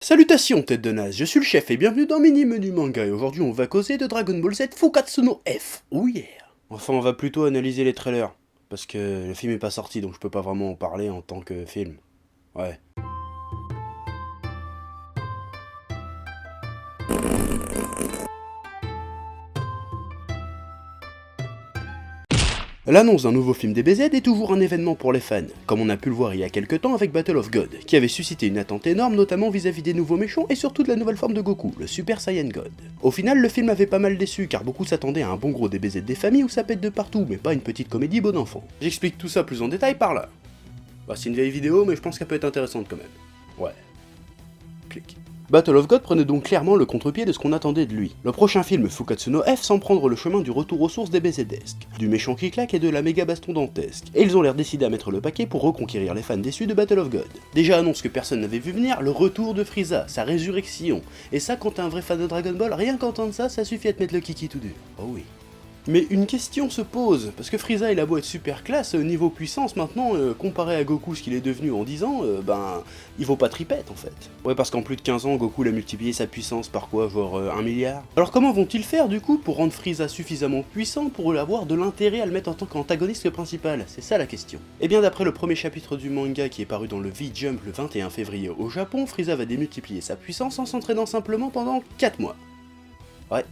Salutations tête de naze, je suis le chef et bienvenue dans Mini Menu Manga et aujourd'hui on va causer de Dragon Ball Z Fukatsu no F. Oh yeah. Enfin on va plutôt analyser les trailers, parce que le film est pas sorti donc je peux pas vraiment en parler en tant que film. Ouais. L'annonce d'un nouveau film DBZ est toujours un événement pour les fans, comme on a pu le voir il y a quelques temps avec Battle of God, qui avait suscité une attente énorme notamment vis-à-vis des nouveaux méchants et surtout de la nouvelle forme de Goku, le Super Saiyan God. Au final, le film avait pas mal déçu car beaucoup s'attendaient à un bon gros DBZ des familles où ça pète de partout, mais pas une petite comédie bon enfant. J'explique tout ça plus en détail par là. Bah c'est une vieille vidéo mais je pense qu'elle peut être intéressante quand même. Ouais. Clic. Battle of God prenait donc clairement le contre-pied de ce qu'on attendait de lui. Le prochain film Fukatsu no F semble prendre le chemin du retour aux sources des BZesques, du méchant qui claque et de la méga baston dantesque, et ils ont l'air décidés à mettre le paquet pour reconquérir les fans déçus de Battle of God. Déjà annonce que personne n'avait vu venir, le retour de Frieza, sa résurrection, et ça quand t'es un vrai fan de Dragon Ball, rien qu'entendre ça, ça suffit à te mettre le kiki tout dur. Oh oui. Mais une question se pose, parce que Frieza il a beau être super classe, niveau puissance maintenant, comparé à Goku ce qu'il est devenu en 10 ans, il vaut pas tripette en fait. Ouais parce qu'en plus de 15 ans, Goku il a multiplié sa puissance par quoi, genre 1 milliard. Alors comment vont-ils faire du coup pour rendre Frieza suffisamment puissant pour avoir de l'intérêt à le mettre en tant qu'antagoniste principal? C'est ça la question. Et bien d'après le premier chapitre du manga qui est paru dans le V-Jump le 21 février au Japon, Frieza va démultiplier sa puissance en s'entraînant simplement pendant 4 mois. Ouais.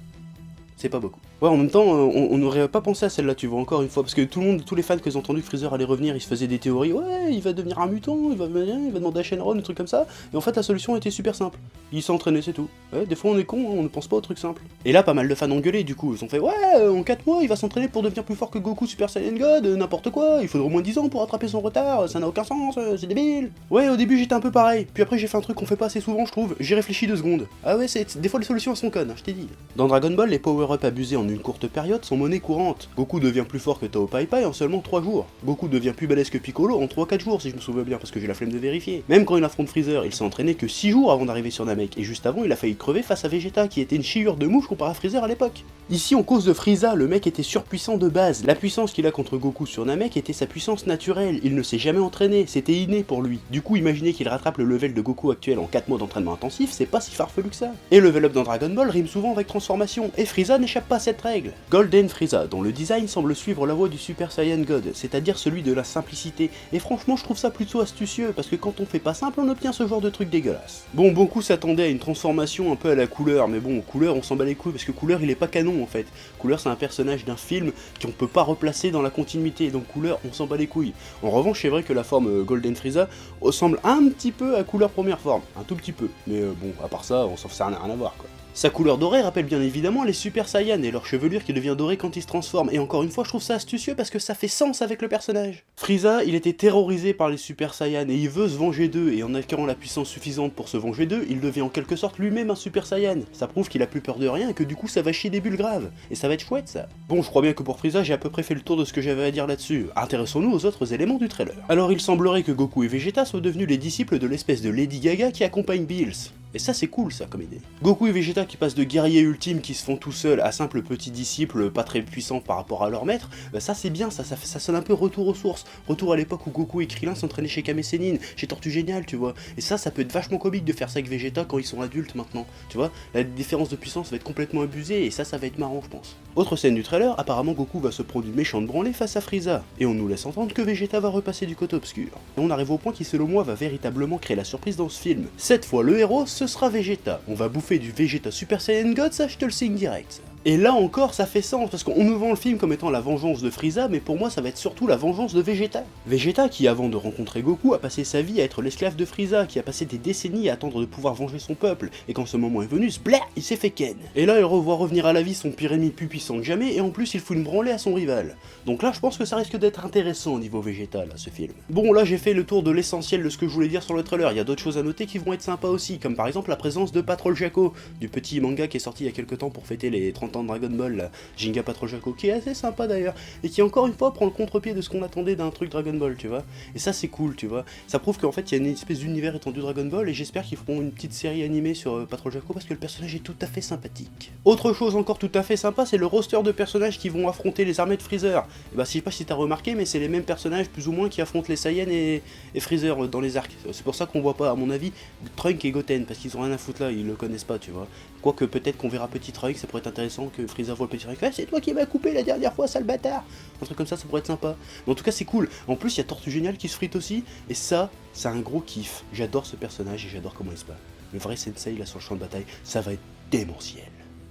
C'est pas beaucoup. Ouais, en même temps, on n'aurait pas pensé à celle-là, tu vois, encore une fois, parce que tout le monde, tous les fans qui ont entendu que Freezer allait revenir, ils se faisaient des théories, ouais, il va devenir un mutant, il va demander à Shenron, des trucs comme ça, et en fait la solution était super simple. Il s'est entraîné, c'est tout. Ouais, des fois on est con, on ne pense pas aux trucs simples. Et là, pas mal de fans ont gueulé, du coup, ils ont fait, ouais, en 4 mois, il va s'entraîner pour devenir plus fort que Goku Super Saiyan God, n'importe quoi, il faudrait au moins 10 ans pour rattraper son retard, ça n'a aucun sens, c'est débile. Ouais, au début j'étais un peu pareil, puis après j'ai fait un truc qu'on fait pas assez souvent, je trouve, j'ai réfléchi 2 secondes. Ah ouais, des fois les solutions elles sont connes, je t'ai dit. Dans Dragon Ball, les power-up abusés en une courte période sont monnaie courante. Goku devient plus fort que Tao Pai Pai en seulement 3 jours. Goku devient plus balèze que Piccolo en 3-4 jours si je me souviens bien parce que j'ai la flemme de vérifier. Même quand il affronte Freezer, il s'est entraîné que 6 jours avant d'arriver sur Namek, et juste avant il a failli crever face à Vegeta qui était une chiure de mouche comparé à Freezer à l'époque. Ici en cause de Frieza, le mec était surpuissant de base. La puissance qu'il a contre Goku sur Namek était sa puissance naturelle, il ne s'est jamais entraîné, c'était inné pour lui. Du coup imaginez qu'il rattrape le level de Goku actuel en 4 mois d'entraînement intensif, c'est pas si farfelu que ça. Et level up dans Dragon Ball rime souvent avec transformation, et Frieza n'échappe pas à cette règle. Golden Frieza, dont le design semble suivre la voie du Super Saiyan God, c'est-à-dire celui de la simplicité, et franchement je trouve ça plutôt astucieux, parce que quand on fait pas simple on obtient ce genre de truc dégueulasse. Bon, beaucoup s'attendaient à une transformation un peu à la Couleur, mais bon, Couleur on s'en bat les couilles, parce que Couleur il est pas canon en fait. Couleur c'est un personnage d'un film qu'on peut pas replacer dans la continuité, donc Couleur on s'en bat les couilles. En revanche c'est vrai que la forme Golden Frieza ressemble un petit peu à Couleur première forme, un tout petit peu, mais bon, à part ça, ça n'a rien à voir quoi. Sa couleur dorée rappelle bien évidemment les Super Saiyans et leur chevelure qui devient dorée quand ils se transforment, et encore une fois je trouve ça astucieux parce que ça fait sens avec le personnage. Frieza, il était terrorisé par les Super Saiyans et il veut se venger d'eux, et en acquérant la puissance suffisante pour se venger d'eux, il devient en quelque sorte lui-même un Super Saiyan. Ça prouve qu'il a plus peur de rien et que du coup ça va chier des bulles graves, et ça va être chouette ça. Bon, je crois bien que pour Frieza j'ai à peu près fait le tour de ce que j'avais à dire là-dessus, intéressons-nous aux autres éléments du trailer. Alors il semblerait que Goku et Vegeta soient devenus les disciples de l'espèce de Lady Gaga qui accompagne Bills. Et ça c'est cool ça comme idée. Goku et Vegeta qui passent de guerriers ultimes qui se font tout seuls à simples petits disciples pas très puissants par rapport à leur maître, ça c'est bien, ça sonne un peu retour aux sources, retour à l'époque où Goku et Krillin s'entraînaient chez Kame Sennin, chez Tortue Géniale, tu vois. Et ça peut être vachement comique de faire ça avec Vegeta quand ils sont adultes maintenant, tu vois. La différence de puissance va être complètement abusée et ça va être marrant je pense. Autre scène du trailer, apparemment Goku va se prendre une méchante branlée face à Frieza, et on nous laisse entendre que Vegeta va repasser du côté obscur. Et on arrive au point qui selon moi va véritablement créer la surprise dans ce film. Cette fois le héros ce sera Vegeta. On va bouffer du Vegeta Super Saiyan God, ça je te le signe direct. Et là encore ça fait sens, parce qu'on nous vend le film comme étant la vengeance de Frieza, mais pour moi ça va être surtout la vengeance de Vegeta. Vegeta qui avant de rencontrer Goku a passé sa vie à être l'esclave de Frieza, qui a passé des décennies à attendre de pouvoir venger son peuple, et quand ce moment est venu, blah, il s'est fait ken. Et là il revoit revenir à la vie son pire ennemi plus puissant que jamais, et en plus il fout une branlée à son rival. Donc là je pense que ça risque d'être intéressant au niveau Vegeta là, ce film. Bon là j'ai fait le tour de l'essentiel de ce que je voulais dire sur le trailer, il y a d'autres choses à noter qui vont être sympas aussi, comme par exemple la présence de Patrol Jaco, du petit manga qui est sorti il y a quelques temps pour fêter les 30 ans dans Dragon Ball, là, Ginga Patrol Jako, qui est assez sympa d'ailleurs, et qui encore une fois prend le contre-pied de ce qu'on attendait d'un truc Dragon Ball, tu vois. Et ça c'est cool, tu vois. Ça prouve qu'en fait il y a une espèce d'univers étendu Dragon Ball, et j'espère qu'ils feront une petite série animée sur Patrol Jako, parce que le personnage est tout à fait sympathique. Autre chose encore tout à fait sympa, c'est le roster de personnages qui vont affronter les armées de Freezer. Et bah je sais pas si t'as remarqué, mais c'est les mêmes personnages plus ou moins qui affrontent les Saiyans et Freezer dans les arcs. C'est pour ça qu'on voit pas, à mon avis, Trunk et Goten, parce qu'ils ont rien à foutre là, ils le connaissent pas, tu vois. Quoique peut-être qu'on verra Petit Trunk, ça pourrait être intéressant que Freezer voit le Petit Trunk. Ah, c'est toi qui m'as coupé la dernière fois, sale bâtard. Un truc comme ça pourrait être sympa. Mais en tout cas, c'est cool. En plus, il y a Tortue Géniale qui se frite aussi, et ça, c'est un gros kiff. J'adore ce personnage et j'adore comment il se bat. Le vrai sensei là sur le champ de bataille, ça va être démentiel.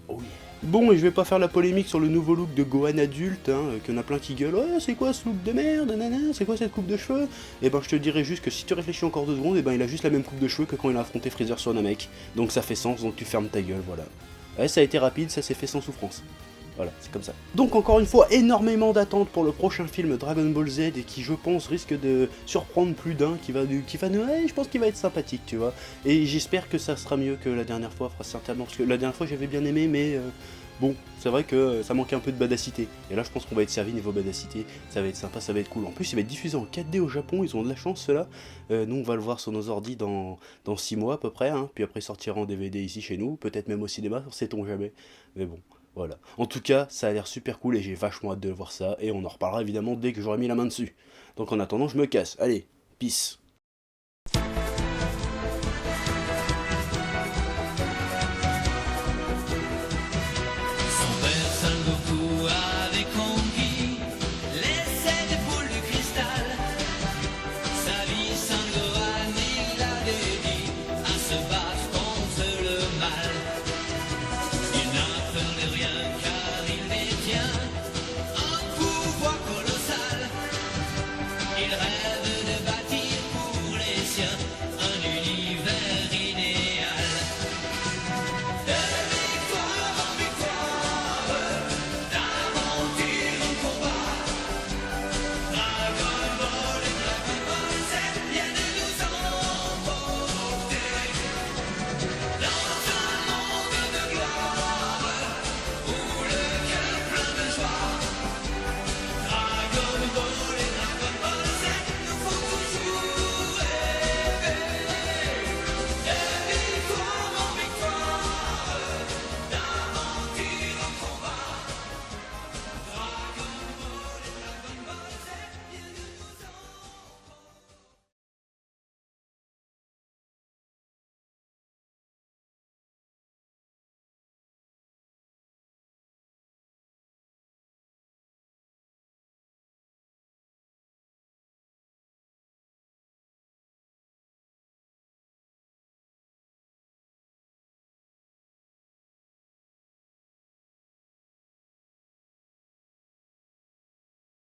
Oh yeah. Bon, et je vais pas faire la polémique sur le nouveau look de Gohan adulte, hein, qu'il y en a plein qui gueulent. Ouais, c'est quoi ce look de merde, nanana, c'est quoi cette coupe de cheveux? Et ben, je te dirais juste que si tu réfléchis encore 2 secondes, et ben, il a juste la même coupe de cheveux que quand il a affronté Freezer sur Namek. Donc ça fait sens, donc tu fermes ta gueule, voilà. Ouais, ça a été rapide, ça s'est fait sans souffrance. Voilà, c'est comme ça. Donc encore une fois, énormément d'attentes pour le prochain film Dragon Ball Z, et qui je pense risque de surprendre plus d'un, qui va ouais, je pense qu'il va être sympathique, tu vois. Et j'espère que ça sera mieux que la dernière fois, certainement, parce que la dernière fois j'avais bien aimé, mais bon, c'est vrai que ça manquait un peu de badacité. Et là je pense qu'on va être servi niveau badacité, ça va être sympa, ça va être cool. En plus il va être diffusé en 4D au Japon, ils ont de la chance ceux-là. Nous on va le voir sur nos ordi dans 6 mois à peu près, hein. Puis après sortira en DVD ici chez nous, peut-être même au cinéma, sait-on jamais. Mais bon. Voilà. En tout cas, ça a l'air super cool et j'ai vachement hâte de voir ça. Et on en reparlera évidemment dès que j'aurai mis la main dessus. Donc en attendant, je me casse. Allez, peace.